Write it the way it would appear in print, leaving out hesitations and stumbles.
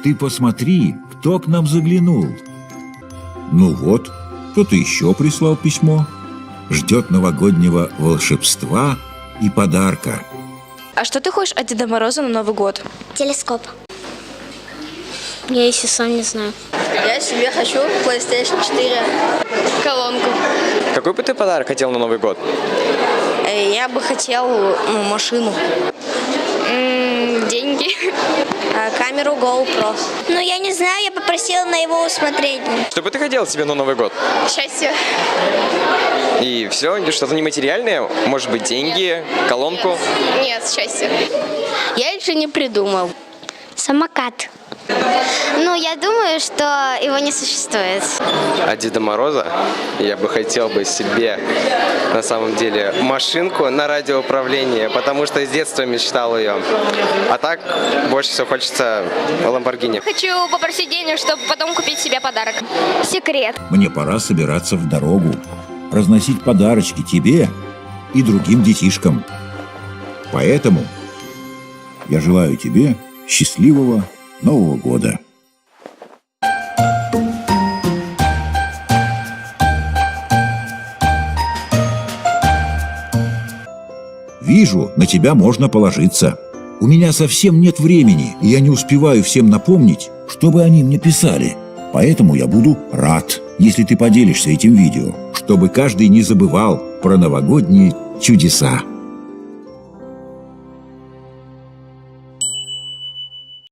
Ты посмотри, кто к нам заглянул. Ну вот, кто-то еще прислал письмо. Ждет новогоднего волшебства и подарка. А что ты хочешь от Деда Мороза на Новый год? Телескоп. Я еще сам не знаю. Я себе хочу PlayStation 4. Колонку. Какой бы ты подарок хотел на Новый год? Я бы хотел машину. Деньги. Камеру GoPro. Ну, я не знаю, я попросила на его усмотрение. Что бы ты хотел себе на Новый год? Счастье. И все? Что-то нематериальное? Может быть, деньги, колонку? Нет, счастье. Я еще не придумал. Самокат. Ну, я думаю, что его не существует. От Деда Мороза я бы хотел бы себе, на самом деле, машинку на радиоуправление, потому что с детства мечтал ее. А так, больше всего хочется Lamborghini. Хочу попросить денег, чтобы потом купить себе подарок. Секрет. Мне пора собираться в дорогу, разносить подарочки тебе и другим детишкам. Поэтому я желаю тебе счастливого Нового года. Вижу, на тебя можно положиться. У меня совсем нет времени, и я не успеваю всем напомнить, чтобы они мне писали. Поэтому я буду рад, если ты поделишься этим видео, чтобы каждый не забывал про новогодние чудеса.